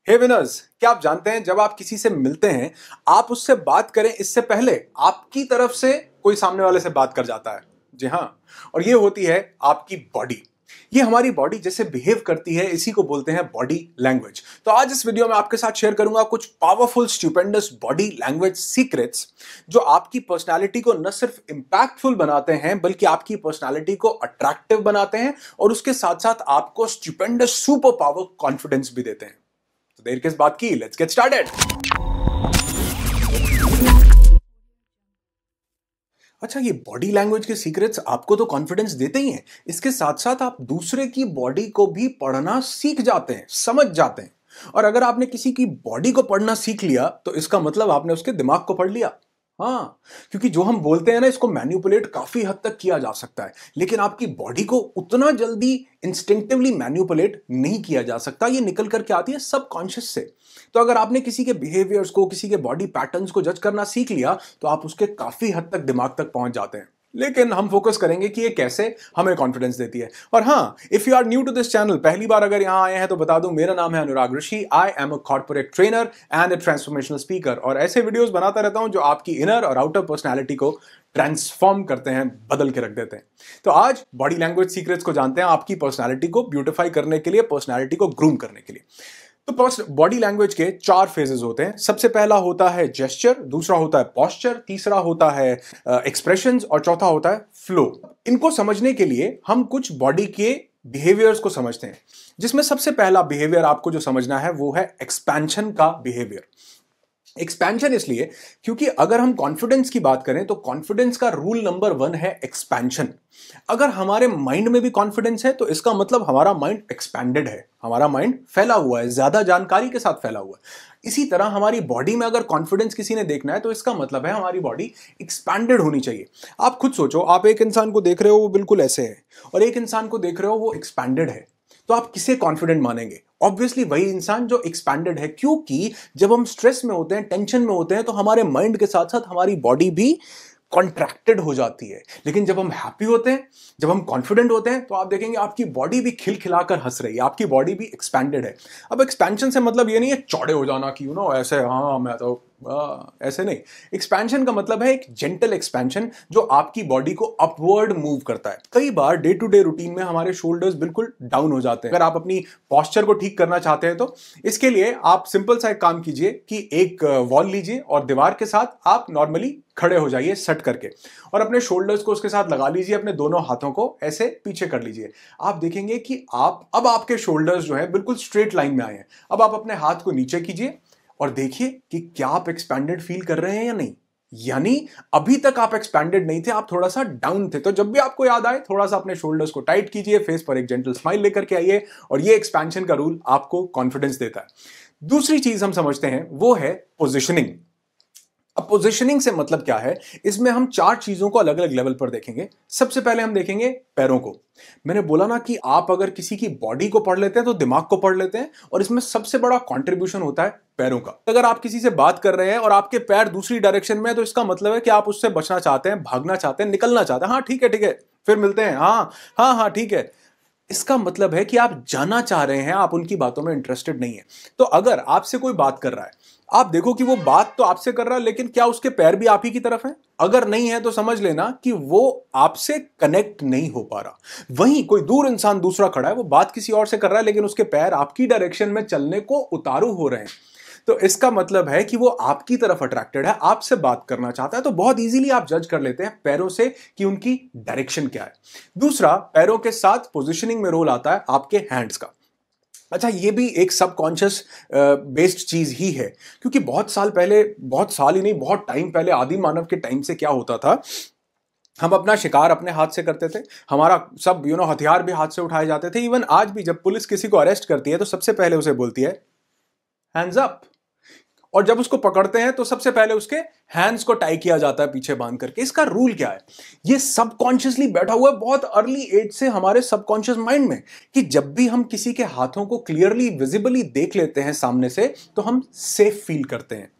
हे winners, क्या आप जानते हैं जब आप किसी से मिलते हैं, आप उससे बात करें इससे पहले आपकी तरफ से कोई सामने वाले से बात कर जाता है। जी हाँ, और ये होती है आपकी बॉडी। ये हमारी बॉडी जैसे बिहेव करती है, इसी को बोलते हैं बॉडी लैंग्वेज। तो आज इस वीडियो में आपके साथ शेयर करूंगा कुछ powerful stupendous body language secrets जो आपकी पर्सनालिटी को न सिर्फ इंपैक्टफुल बनाते हैं बल्कि आपकी पर्सनालिटी को अट्रैक्टिव बनाते हैं और उसके साथ साथ आपको स्टुपेंडस सुपर पावर कॉन्फिडेंस भी देते हैं। तो देर किस बात की, लेट्स गेट स्टार्टेड। अच्छा, ये बॉडी लैंग्वेज के सीक्रेट्स आपको तो कॉन्फिडेंस देते ही हैं, इसके साथ साथ आप दूसरे की बॉडी को भी पढ़ना सीख जाते हैं, समझ जाते हैं। और अगर आपने किसी की बॉडी को पढ़ना सीख लिया तो इसका मतलब आपने उसके दिमाग को पढ़ लिया। हाँ, क्योंकि जो हम बोलते हैं ना, इसको मैन्युपुलेट काफी हद तक किया जा सकता है, लेकिन आपकी बॉडी को उतना जल्दी इंस्टिंक्टिवली मैन्युपुलेट नहीं किया जा सकता। ये निकल करके आती है सबकॉन्शियस से। तो अगर आपने किसी के बिहेवियर्स को, किसी के बॉडी पैटर्न्स को जज करना सीख लिया तो आप उसके काफी हद तक दिमाग तक पहुंच जाते हैं। लेकिन हम फोकस करेंगे कि ये कैसे हमें कॉन्फिडेंस देती है। और हाँ, if you are new to this channel, पहली बार अगर यहां आए हैं तो बता दूं, मेरा नाम है Anurag Rishi. I am a corporate trainer and a transformational speaker, और ऐसे वीडियोस बनाता रहता हूं जो आपकी इनर और आउटर पर्सनैलिटी को ट्रांसफॉर्म करते हैं, बदल के रख देते हैं। तो आज बॉडी लैंग्वेज सीक्रेट्स को जानते हैं, आपकी पर्सनैलिटी को ब्यूटिफाई करने के लिए, पर्सनैलिटी को ग्रूम करने के लिए। तो बॉडी लैंग्वेज के 4 फेजेस होते हैं। सबसे पहला होता है जेस्चर, दूसरा होता है पॉस्चर, तीसरा होता है एक्सप्रेशंस और चौथा होता है फ्लो। इनको समझने के लिए हम कुछ बॉडी के बिहेवियर्स को समझते हैं, जिसमें सबसे पहला बिहेवियर आपको जो समझना है वो है एक्सपेंशन का बिहेवियर। एक्सपेंशन इसलिए क्योंकि अगर हम कॉन्फिडेंस की बात करें तो कॉन्फिडेंस का रूल नंबर 1 है एक्सपेंशन। अगर हमारे माइंड में भी कॉन्फिडेंस है तो इसका मतलब हमारा माइंड एक्सपैंडेड है, हमारा माइंड फैला हुआ है, ज्यादा जानकारी के साथ फैला हुआ है। इसी तरह हमारी बॉडी में अगर कॉन्फिडेंस किसी ने देखना है तो इसका मतलब है हमारी बॉडी एक्सपैंडेड होनी चाहिए। आप खुद सोचो, आप एक इंसान को देख रहे हो वो बिल्कुल ऐसे है, और एक इंसान को देख रहे हो वो एक्सपैंडेड है, तो आप किसे कॉन्फिडेंट मानेंगे? ऑब्वियसली वही इंसान जो एक्सपैंडेड है, क्योंकि जब हम स्ट्रेस में होते हैं, टेंशन में होते हैं, तो हमारे माइंड के साथ साथ हमारी बॉडी भी कॉन्ट्रैक्टेड हो जाती है। लेकिन जब हम हैप्पी होते हैं, जब हम कॉन्फिडेंट होते हैं, तो आप देखेंगे आपकी बॉडी भी खिलखिलाकर हंस रही है, आपकी बॉडी भी एक्सपैंडेड है। अब एक्सपेंशन से मतलब ये नहीं है चौड़े हो जाना कि ऐसे, हाँ मैं तो ऐसे नहीं। एक्सपेंशन का मतलब है एक जेंटल एक्सपेंशन जो आपकी बॉडी को अपवर्ड मूव करता है। कई बार डे टू डे रूटीन में हमारे शोल्डर्स बिल्कुल डाउन हो जाते हैं। अगर आप अपनी पोस्चर को ठीक करना चाहते हैं तो इसके लिए आप सिंपल सा एक काम कीजिए कि एक वॉल लीजिए और दीवार के साथ आप नॉर्मली खड़े हो जाइए सट करके, और अपने शोल्डर्स को उसके साथ लगा लीजिए, अपने दोनों हाथों को ऐसे पीछे कर लीजिए। आप देखेंगे कि अब आपके शोल्डर्स जो है बिल्कुल स्ट्रेट लाइन में आए हैं। अब आप अपने हाथ को नीचे कीजिए और देखिए कि क्या आप एक्सपैंडेड फील कर रहे हैं या नहीं। यानी अभी तक आप एक्सपैंडेड नहीं थे, आप थोड़ा सा डाउन थे। तो जब भी आपको याद आए, थोड़ा सा अपने शोल्डर्स को टाइट कीजिए, फेस पर एक जेंटल स्माइल लेकर के आइए, और ये एक्सपेंशन का रूल आपको कॉन्फिडेंस देता है। दूसरी चीज हम समझते हैं वो है पोजिशनिंग। अब पोजिशनिंग से मतलब क्या है, इसमें हम 4 चीजों को अलग अलग लेवल पर देखेंगे। सबसे पहले हम देखेंगे पैरों को। मैंने बोला ना कि आप अगर किसी की बॉडी को पढ़ लेते हैं तो दिमाग को पढ़ लेते हैं, और इसमें सबसे बड़ा कंट्रीब्यूशन होता है पैरों का। अगर आप किसी से बात कर रहे हैं और आपके पैर दूसरी डायरेक्शन में है, तो इसका मतलब है कि आप उससे बचना चाहते हैं, भागना चाहते हैं, निकलना चाहते हैं। हाँ ठीक है, फिर मिलते हैं, हाँ हाँ हाँ ठीक है। इसका मतलब है कि आप जाना चाह रहे हैं, आप उनकी बातों में इंटरेस्टेड नहीं है। तो अगर आपसे कोई बात कर रहा है, आप देखो कि वो बात तो आपसे कर रहा है, लेकिन क्या उसके पैर भी आप ही की तरफ हैं? अगर नहीं है तो समझ लेना कि वो आपसे कनेक्ट नहीं हो पा रहा। वहीं कोई दूर इंसान दूसरा खड़ा है, वो बात किसी और से कर रहा है, लेकिन उसके पैर आपकी डायरेक्शन में चलने को उतारू हो रहे हैं। तो इसका मतलब है कि वो आपकी तरफ अट्रैक्टेड है, आपसे बात करना चाहता है। तो बहुत इजीली आप जज कर लेते हैं पैरों से कि उनकी डायरेक्शन क्या है। दूसरा, पैरों के साथ पोजीशनिंग में रोल आता है आपके हैंड्स का। अच्छा, ये भी एक सबकॉन्शियस बेस्ड चीज ही है, क्योंकि बहुत साल ही नहीं, बहुत टाइम पहले, आदि मानव के टाइम से क्या होता था, हम अपना शिकार अपने हाथ से करते थे। हमारा सब हथियार भी हाथ से उठाए जाते थे। इवन आज भी जब पुलिस किसी को अरेस्ट करती है तो सबसे पहले उसे बोलती है हैंड्स अप, और जब उसको पकड़ते हैं तो सबसे पहले उसके हैंड्स को टाई किया जाता है पीछे बांध करके। इसका रूल क्या है? ये सबकॉन्शियसली बैठा हुआ है बहुत अर्ली एज से हमारे सबकॉन्शियस माइंड में, कि जब भी हम किसी के हाथों को क्लियरली विजिबली देख लेते हैं सामने से, तो हम सेफ फील करते हैं।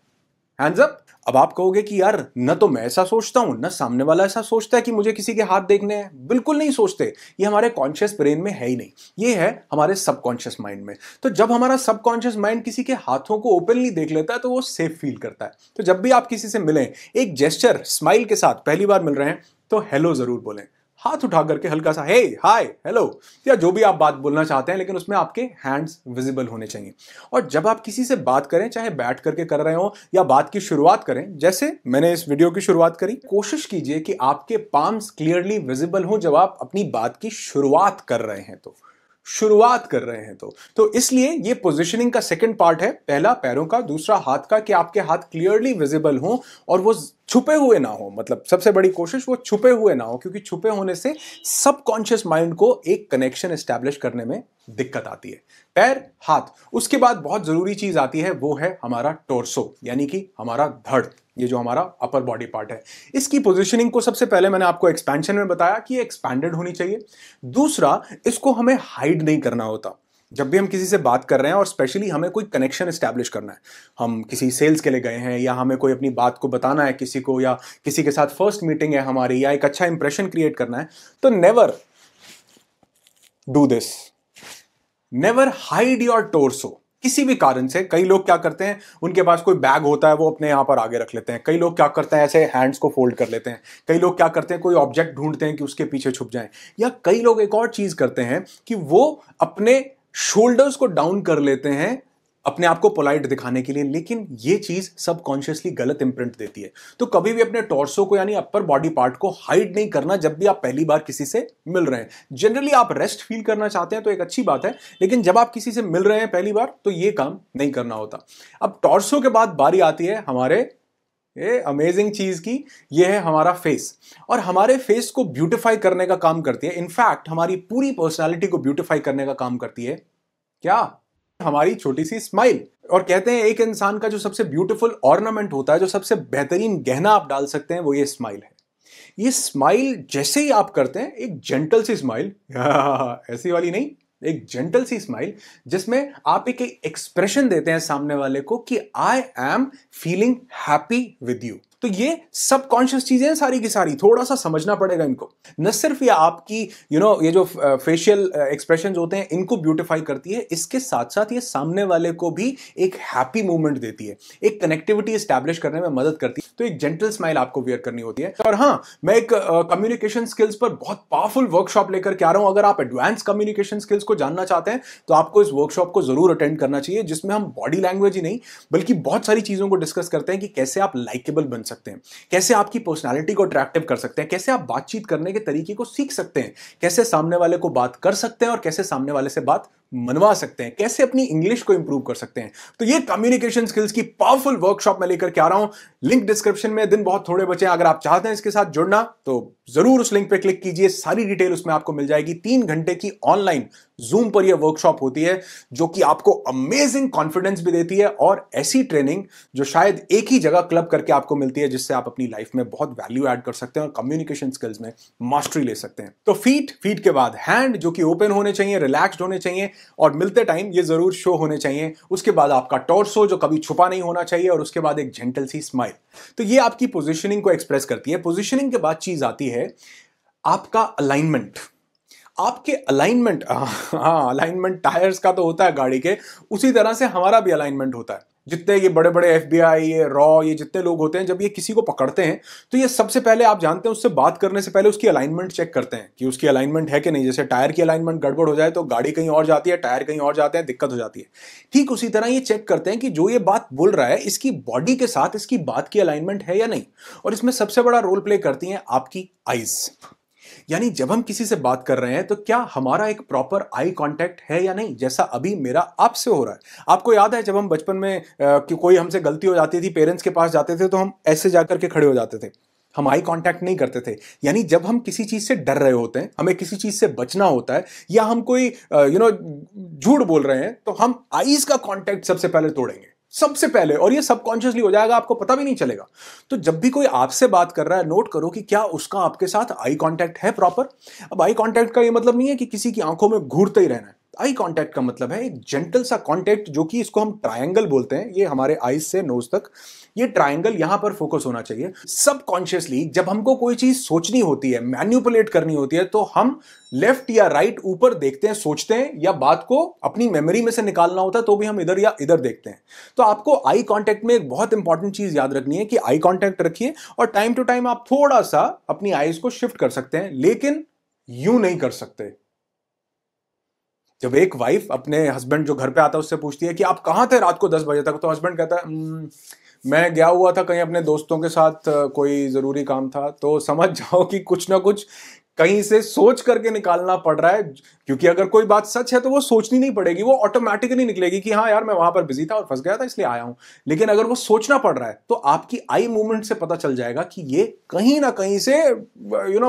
Hands up. अब आप कहोगे कि यार न तो मैं ऐसा सोचता हूं न सामने वाला ऐसा सोचता है कि मुझे किसी के हाथ देखने हैं। बिल्कुल नहीं सोचते, ये हमारे कॉन्शियस ब्रेन में है ही नहीं, ये है हमारे सबकॉन्शियस माइंड में। तो जब हमारा सबकॉन्शियस माइंड किसी के हाथों को ओपनली देख लेता है तो वो सेफ फील करता है। तो जब भी आप किसी से मिलें, एक जेस्चर स्माइल के साथ पहली बार मिल रहे हैं तो हेलो जरूर बोलें, हाथ उठा करके हल्का सा हे हाय हेलो, या जो भी आप बात बोलना चाहते हैं, लेकिन उसमें आपके हैंड्स विजिबल होने चाहिए। और जब आप किसी से बात करें, चाहे बैठ करके कर रहे हो या बात की शुरुआत करें, जैसे मैंने इस वीडियो की शुरुआत करी, कोशिश कीजिए कि आपके पाम्स क्लियरली विजिबल हो जब आप अपनी बात की शुरुआत कर रहे हैं तो इसलिए ये पोजीशनिंग का सेकंड पार्ट है, पहला पैरों का, दूसरा हाथ का, कि आपके हाथ क्लियरली विजिबल हो और वो छुपे हुए ना हो। मतलब सबसे बड़ी कोशिश वो छुपे हुए ना हो, क्योंकि छुपे होने से सबकॉन्शियस माइंड को एक कनेक्शन एस्टैब्लिश करने में दिक्कत आती है। पैर, हाथ। उसके बाद बहुत जरूरी चीज आती है, वो है हमारा टोर्सो, यानी कि हमारा धड़, ये जो हमारा अपर बॉडी पार्ट है। इसकी पोजीशनिंग को सबसे पहले मैंने आपको एक्सपेंशन में बताया कि एक्सपैंडेड होनी चाहिए। दूसरा, इसको हमें हाइड नहीं करना होता। जब भी हम किसी से बात कर रहे हैं और स्पेशली हमें कोई कनेक्शन एस्टैब्लिश करना है, हम किसी सेल्स के लिए गए हैं या हमें कोई अपनी बात को बताना है किसी को, या किसी के साथ फर्स्ट मीटिंग है हमारी, या एक अच्छा इंप्रेशन क्रिएट करना है, तो never do this, never hide your torso. किसी भी कारण से कई लोग क्या करते हैं, उनके पास कोई बैग होता है वो अपने यहां पर आगे रख लेते हैं। कई लोग क्या करते हैं, ऐसे हैंड्स को फोल्ड कर लेते हैं। कई लोग क्या करते हैं, कोई ऑब्जेक्ट ढूंढते हैं कि उसके पीछे छुप जाएं। या कई लोग एक और चीज करते हैं कि वो अपने शोल्डर्स को डाउन कर लेते हैं अपने आप को पोलाइट दिखाने के लिए, लेकिन ये चीज सबकॉन्शियसली गलत इंप्रिंट देती है। तो कभी भी अपने टॉर्सो को यानी अपर बॉडी पार्ट को हाइड नहीं करना जब भी आप पहली बार किसी से मिल रहे हैं। जनरली आप रेस्ट फील करना चाहते हैं तो एक अच्छी बात है, लेकिन जब आप किसी से मिल रहे हैं पहली बार तो ये काम नहीं करना होता। अब टॉर्सो के बाद बारी आती है हमारे ये अमेजिंग चीज की, ये है हमारा फेस। और हमारे फेस को ब्यूटिफाई करने का काम करती है, इनफैक्ट हमारी पूरी पर्सनालिटी को ब्यूटिफाई करने का काम करती है क्या, हमारी छोटी सी स्माइल। और कहते हैं एक इंसान का जो सबसे ब्यूटीफुल ऑर्नामेंट होता है, जो सबसे बेहतरीन गहना आप डाल सकते हैं, वो ये स्माइल है। ये स्माइल जैसे ही आप करते हैं, एक जेंटल सी स्माइल, ऐसी वाली नहीं, एक जेंटल सी स्माइल जिसमें आप एक एक्सप्रेशन देते हैं सामने वाले को कि I am feeling happy with you. तो ये सबकॉन्शियस चीजें हैं सारी की सारी, थोड़ा सा समझना पड़ेगा इनको। न सिर्फ ये आपकी ये जो फेशियल एक्सप्रेशंस होते हैं इनको ब्यूटिफाई करती है, इसके साथ साथ ये सामने वाले को भी एक हैप्पी मूवमेंट देती है, एक कनेक्टिविटी एस्टैब्लिश करने में मदद करती है। तो एक जेंटल स्माइल आपको वेयर करनी होती है। और हाँ, मैं एक कम्युनिकेशन स्किल्स पर बहुत पावरफुल वर्कशॉप लेकर के आ रहा हूं। अगर आप एडवांस कम्युनिकेशन स्किल्स को जानना चाहते हैं तो आपको इस वर्कशॉप को जरूर अटेंड करना चाहिए, जिसमें हम बॉडी लैंग्वेज ही नहीं बल्कि बहुत सारी चीजों को डिस्कस करते हैं कि कैसे आप लाइकेबल बन सकते हैं, कैसे आपकी पर्सनालिटी को अट्रैक्टिव कर सकते हैं, कैसे आप बातचीत करने के तरीके को सीख सकते हैं, कैसे सामने वाले को बात कर सकते हैं और कैसे सामने वाले से बात मनवा सकते हैं, कैसे अपनी इंग्लिश को इंप्रूव कर सकते हैं। तो ये कम्युनिकेशन स्किल्स की पावरफुल वर्कशॉप में लेकर के आ रहा हूं। लिंक डिस्क्रिप्शन में, दिन बहुत थोड़े बचे हैं, अगर आप चाहते हैं इसके साथ जुड़ना तो जरूर उस लिंक पे क्लिक कीजिए, सारी डिटेल उसमें आपको मिल जाएगी। 3 घंटे की ऑनलाइन जूम पर यह वर्कशॉप होती है जो कि आपको अमेजिंग कॉन्फिडेंस भी देती है, और ऐसी ट्रेनिंग जो शायद एक ही जगह क्लब करके आपको मिलती है, जिससे आप अपनी लाइफ में बहुत वैल्यू ऐड कर सकते हैं और कम्युनिकेशन स्किल्स में मास्टरी ले सकते हैं। तो फीट के बाद हैंड जो कि ओपन होने चाहिए, रिलैक्स्ड होने चाहिए, और मिलते टाइम ये जरूर शो होने चाहिए। उसके बाद आपका टॉर्सो जो कभी छुपा नहीं होना चाहिए, और उसके बाद एक जेंटल सी स्माइल। तो ये आपकी पोजीशनिंग को एक्सप्रेस करती है। पोजीशनिंग के बाद चीज आती है आपका अलाइनमेंट। आपके अलाइनमेंट, हाँ, अलाइनमेंट टायर्स का तो होता है गाड़ी के, उसी तरह से हमारा भी अलाइनमेंट होता है। जितने ये बड़े बड़े FBI, ये रॉ, ये जितने लोग होते हैं, जब ये किसी को पकड़ते हैं तो ये सबसे पहले आप जानते हैं उससे बात करने से पहले उसकी अलाइनमेंट चेक करते हैं कि उसकी अलाइनमेंट है कि नहीं। जैसे टायर की अलाइनमेंट गड़बड़ हो जाए तो गाड़ी कहीं और जाती है, टायर कहीं और जाते हैं, दिक्कत हो जाती है। ठीक उसी तरह ये चेक करते हैं कि जो ये बात बोल रहा है इसकी बॉडी के साथ इसकी बात की अलाइनमेंट है या नहीं। और इसमें सबसे बड़ा रोल प्ले करती हैं आपकी आईज। यानी जब हम किसी से बात कर रहे हैं तो क्या हमारा एक प्रॉपर आई कांटेक्ट है या नहीं, जैसा अभी मेरा आपसे हो रहा है। आपको याद है जब हम बचपन में कि कोई हमसे गलती हो जाती थी, पेरेंट्स के पास जाते थे तो हम ऐसे जाकर के खड़े हो जाते थे, हम आई कांटेक्ट नहीं करते थे। यानी जब हम किसी चीज से डर रहे होते हैं, हमें किसी चीज से बचना होता है, या हम कोई झूठ बोल रहे हैं, तो हम आईज का कांटेक्ट सबसे पहले तोड़ेंगे, सबसे पहले। और ये सबकॉन्शियसली हो जाएगा, आपको पता भी नहीं चलेगा। तो जब भी कोई आपसे बात कर रहा है, नोट करो कि क्या उसका आपके साथ आई कांटेक्ट है प्रॉपर। अब आई कांटेक्ट का ये मतलब नहीं है कि किसी की आंखों में घूरते ही रहना है, आई कांटेक्ट का मतलब है एक जेंटल सा कांटेक्ट, जो कि इसको हम ट्रायंगल बोलते हैं, ये हमारे आईज से नोज तक, ये ट्रायंगल यहां पर फोकस होना चाहिए। सबकॉन्शियसली जब हमको कोई चीज सोचनी होती है, मैन्युपुलेट करनी होती है, तो हम लेफ्ट या राइट ऊपर देखते हैं, सोचते हैं, या बात को अपनी मेमोरी में से निकालना होता है तो भी हम इधर या इधर देखते हैं। तो आपको आई कांटेक्ट में एक बहुत इंपॉर्टेंट चीज याद रखनी है कि आई कांटेक्ट रखिए, और टाइम टू टाइम आप थोड़ा सा अपनी आईज को शिफ्ट कर सकते हैं, लेकिन यूं नहीं कर सकते। जब एक वाइफ अपने हस्बैंड जो घर पे आता है उससे पूछती है कि आप कहां थे रात को 10 बजे तक, तो हस्बैंड कहता है मैं गया हुआ था कहीं अपने दोस्तों के साथ, कोई जरूरी काम था। तो समझ जाओ कि कुछ ना कुछ कहीं से सोच करके निकालना पड़ रहा है, क्योंकि अगर कोई बात सच है तो वो सोचनी नहीं पड़ेगी, वो ऑटोमेटिकली निकलेगी कि हाँ यार मैं वहां पर बिजी था और फंस गया था इसलिए आया हूं। लेकिन अगर वो सोचना पड़ रहा है तो आपकी आई मूवमेंट से पता चल जाएगा कि ये कहीं ना कहीं से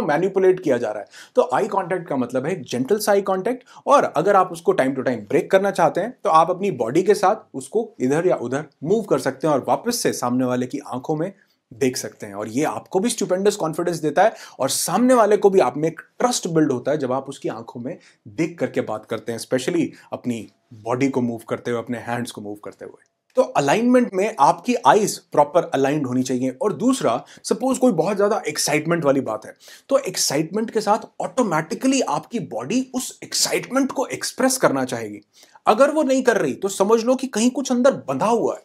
मैनिपुलेट किया जा रहा है। तो आई कांटेक्ट का मतलब है जेंटल सा आई कांटेक्ट, और अगर आप उसको टाइम टू टाइम ब्रेक करना चाहते हैं तो आप अपनी बॉडी के साथ उसको इधर या उधर मूव कर सकते हैं और वापस से सामने वाले की आंखों में देख सकते हैं। और ये आपको भी स्टुपेंडस कॉन्फिडेंस देता है, और सामने वाले को भी आप में एक ट्रस्ट बिल्ड होता है जब आप उसकी आंखों में देख करके बात करते हैं, स्पेशली अपनी बॉडी को मूव करते हुए, अपने हैंड्स को मूव करते हुए। तो अलाइनमेंट में आपकी आईज प्रॉपर अलाइंड होनी चाहिए। और दूसरा, सपोज कोई बहुत ज्यादा एक्साइटमेंट वाली बात है, तो एक्साइटमेंट के साथ ऑटोमेटिकली आपकी बॉडी उस एक्साइटमेंट को एक्सप्रेस करना चाहेगी। अगर वो नहीं कर रही तो समझ लो कि कहीं कुछ अंदर बंधा हुआ है,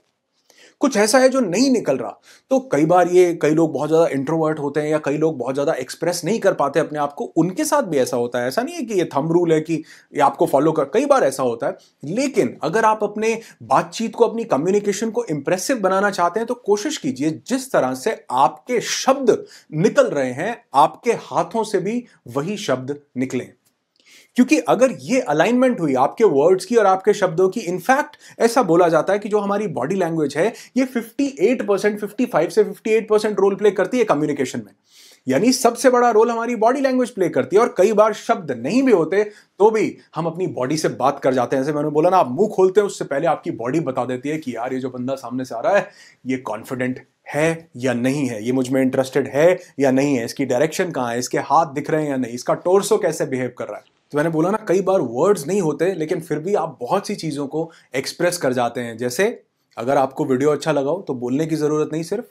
कुछ ऐसा है जो नहीं निकल रहा। तो कई बार ये कई लोग बहुत ज्यादा इंट्रोवर्ट होते हैं, या कई लोग बहुत ज्यादा एक्सप्रेस नहीं कर पाते अपने आप को, उनके साथ भी ऐसा होता है। ऐसा नहीं है कि ये थंब रूल है कि ये आपको फॉलो कर, कई बार ऐसा होता है। लेकिन अगर आप अपने बातचीत को, अपनी कम्युनिकेशन को इंप्रेसिव बनाना चाहते हैं तो कोशिश कीजिए जिस तरह से आपके शब्द निकल रहे हैं, आपके हाथों से भी वही शब्द निकलें। क्योंकि अगर ये अलाइनमेंट हुई आपके वर्ड्स की और आपके शब्दों की, इनफैक्ट ऐसा बोला जाता है कि जो हमारी बॉडी लैंग्वेज है ये 58%, 55 से 58% रोल प्ले करती है कम्युनिकेशन में। यानी सबसे बड़ा रोल हमारी बॉडी लैंग्वेज प्ले करती है। और कई बार शब्द नहीं भी होते तो भी हम अपनी बॉडी से बात कर जाते हैं। जैसे मैंने बोला ना, आप मुंह खोलते हैं उससे पहले आपकी बॉडी बता देती है कि यार ये जो बंदा सामने से आ रहा है ये कॉन्फिडेंट है या नहीं है, ये मुझ में इंटरेस्टेड है या नहीं है, इसकी डायरेक्शन कहां है, इसके हाथ दिख रहे हैं या नहीं, इसका टोर्सो कैसे बिहेव कर रहा है। तो मैंने बोला ना, कई बार वर्ड्स नहीं होते लेकिन फिर भी आप बहुत सी चीजों को एक्सप्रेस कर जाते हैं। जैसे अगर आपको वीडियो अच्छा लगा हो तो बोलने की जरूरत नहीं, सिर्फ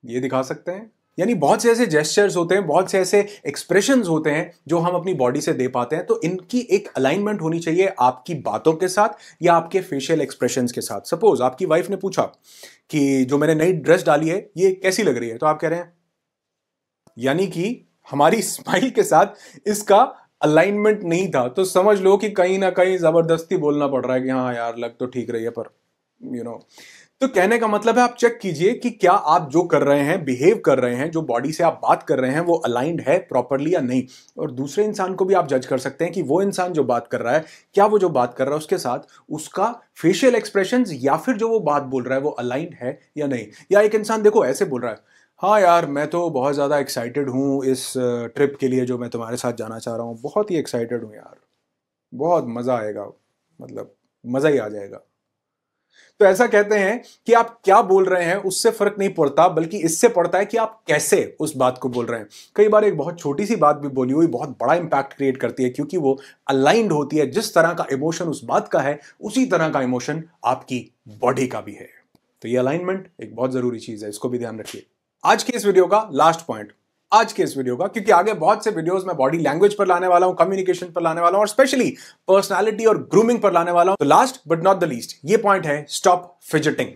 ये दिखा सकते हैं। यानी बहुत से ऐसे जेस्चर्स होते हैं, बहुत से ऐसे एक्सप्रेशंस होते हैं जो हम अपनी बॉडी से दे पाते हैं। तो इनकी एक अलाइनमेंट होनी चाहिए आपकी बातों के साथ या आपके फेशियल एक्सप्रेशंस के साथ। सपोज आपकी वाइफ ने पूछा कि जो मैंने नई ड्रेस डाली है ये कैसी लग रही है, तो आप कह रहे हैं, यानी कि हमारी स्माइल के साथ इसका अलाइनमेंट नहीं था। तो समझ लो कि कहीं ना कहीं जबरदस्ती बोलना पड़ रहा है कि हाँ यार लग तो ठीक रही है, पर तो कहने का मतलब है आप चेक कीजिए कि क्या आप जो कर रहे हैं, बिहेव कर रहे हैं, जो बॉडी से आप बात कर रहे हैं, वो अलाइंड है प्रॉपरली या नहीं। और दूसरे इंसान को भी आप जज कर सकते हैं कि वो इंसान जो बात कर रहा है, क्या वो जो बात कर रहा है उसके साथ उसका फेशियल एक्सप्रेशंस या फिर जो वो बात बोल रहा है वो अलाइंड है या नहीं। या एक इंसान देखो ऐसे बोल रहा है, हाँ यार मैं तो बहुत ज़्यादा एक्साइटेड हूँ इस ट्रिप के लिए जो मैं तुम्हारे साथ जाना चाह रहा हूँ, बहुत ही एक्साइटेड हूँ यार, बहुत मज़ा आएगा, मतलब मज़ा ही आ जाएगा। तो ऐसा कहते हैं कि आप क्या बोल रहे हैं उससे फर्क नहीं पड़ता, बल्कि इससे पड़ता है कि आप कैसे उस बात को बोल रहे हैं। कई बार एक बहुत छोटी सी बात भी बोली हुई बहुत बड़ा इंपैक्ट क्रिएट करती है, क्योंकि वो अलाइंड होती है। जिस तरह का इमोशन उस बात का है उसी तरह का इमोशन आपकी बॉडी का भी है। तो ये अलाइनमेंट एक बहुत जरूरी चीज है, इसको भी ध्यान रखिए। आज के इस वीडियो का लास्ट पॉइंट, आज के इस वीडियो का, क्योंकि आगे बहुत से वीडियोस मैं बॉडी लैंग्वेज पर लाने वाला हूं, कम्युनिकेशन पर लाने वाला हूं और स्पेशली पर्सनालिटी और ग्रूमिंग पर लाने वाला हूं। तो last but not the least ये पॉइंट है, स्टॉप फिजिटिंग।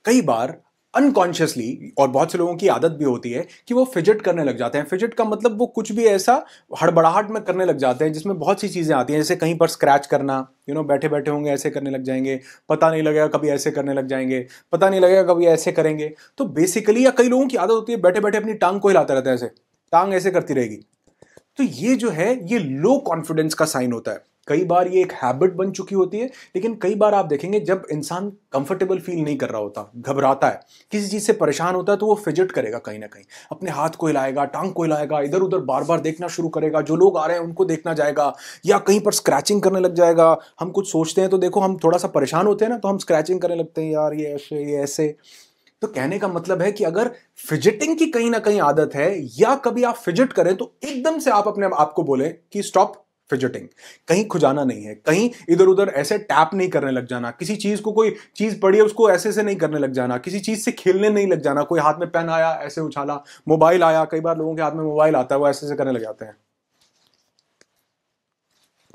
कई बार अनकॉन्शियसली, और बहुत से लोगों की आदत भी होती है कि वो फिजिट करने लग जाते हैं। फिजिट का मतलब वो कुछ भी ऐसा हड़बड़ाहट में करने लग जाते हैं जिसमें बहुत सी चीजें आती हैं, जैसे कहीं पर स्क्रैच करना, बैठे बैठे होंगे ऐसे करने लग जाएंगे, पता नहीं लगेगा कभी ऐसे करने लग जाएंगे, पता नहीं लगेगा कभी ऐसे करेंगे। तो बेसिकली, या कई लोगों की आदत होती है बैठे बैठे अपनी टांग को हिलाते रहते हैं, ऐसे टांग ऐसे करती रहेगी। तो ये जो है ये लो कॉन्फिडेंस का साइन होता है। कई बार ये एक हैबिट बन चुकी होती है, लेकिन कई बार आप देखेंगे जब इंसान कंफर्टेबल फील नहीं कर रहा होता, घबराता है, किसी चीज से परेशान होता है, तो वो फिजिट करेगा, कहीं ना कहीं अपने हाथ को हिलाएगा, टांग को हिलाएगा, इधर उधर बार बार देखना शुरू करेगा, जो लोग आ रहे हैं उनको देखना जाएगा, या कहीं पर स्क्रैचिंग करने लग जाएगा। हम कुछ सोचते हैं तो देखो, हम थोड़ा सा परेशान होते हैं ना तो हम स्क्रैचिंग करने लगते हैं, यार ये ऐसे ये ऐसे। तो कहने का मतलब है कि अगर फिजिटिंग की कहीं ना कहीं आदत है, या कभी आप फिजिट करें तो एकदम से आप अपने आप को बोले कि स्टॉप फिजिटिंग। कहीं खुजाना नहीं है, कहीं इधर उधर ऐसे टैप नहीं करने लग जाना, किसी चीज को, कोई चीज पड़ी है उसको ऐसे से नहीं करने लग जाना, किसी चीज से खेलने नहीं लग जाना, कोई हाथ में पेन आया ऐसे उछाला, मोबाइल आया, कई बार लोगों के हाथ में मोबाइल आता है वो ऐसे से करने लग जाते हैं।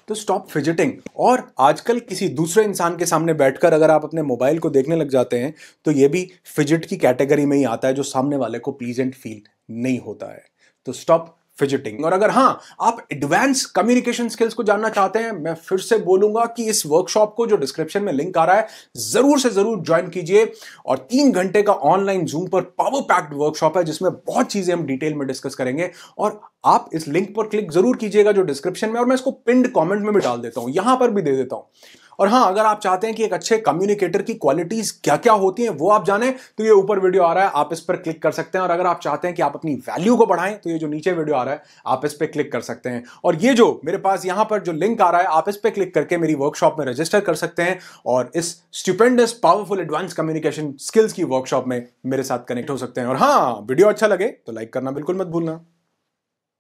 तो स्टॉप फिजिटिंग। और आजकल किसी दूसरे इंसान के सामने बैठकर अगर आप अपने मोबाइल को देखने लग जाते हैं तो ये भी फिजिट की कैटेगरी में ही आता है, जो सामने वाले को प्लीजेंट फील नहीं होता है। तो स्टॉप फिजिटिंग। और अगर हाँ, आप एडवांस कम्युनिकेशन स्किल्स को जानना चाहते हैं, मैं फिर से बोलूंगा कि इस वर्कशॉप को, जो डिस्क्रिप्शन में लिंक आ रहा है, जरूर से जरूर ज्वाइन कीजिए। और 3 घंटे का ऑनलाइन जूम पर पावर पैक्ड वर्कशॉप है जिसमें बहुत चीजें हम डिटेल में डिस्कस करेंगे। और आप इस लिंक पर क्लिक जरूर कीजिएगा जो डिस्क्रिप्शन में, और मैं इसको पिंड कमेंट में भी डाल देता हूं, यहां पर भी दे देता हूं। और हाँ, अगर आप चाहते हैं कि एक अच्छे कम्युनिकेटर की क्वालिटीज क्या क्या होती हैं वो आप जाने, तो ये ऊपर वीडियो आ रहा है, आप इस पर क्लिक कर सकते हैं। और अगर आप चाहते हैं कि आप अपनी वैल्यू को बढ़ाएं तो ये जो नीचे वीडियो आ रहा है आप इस पर क्लिक कर सकते हैं। और ये जो मेरे पास यहां पर जो लिंक आ रहा है, आप इस पर क्लिक करके मेरी वर्कशॉप में रजिस्टर कर सकते हैं और इस stupendous powerful advance communication skills की वर्कशॉप में मेरे साथ कनेक्ट हो सकते हैं। और हाँ, वीडियो अच्छा लगे तो लाइक करना बिल्कुल मत भूलना।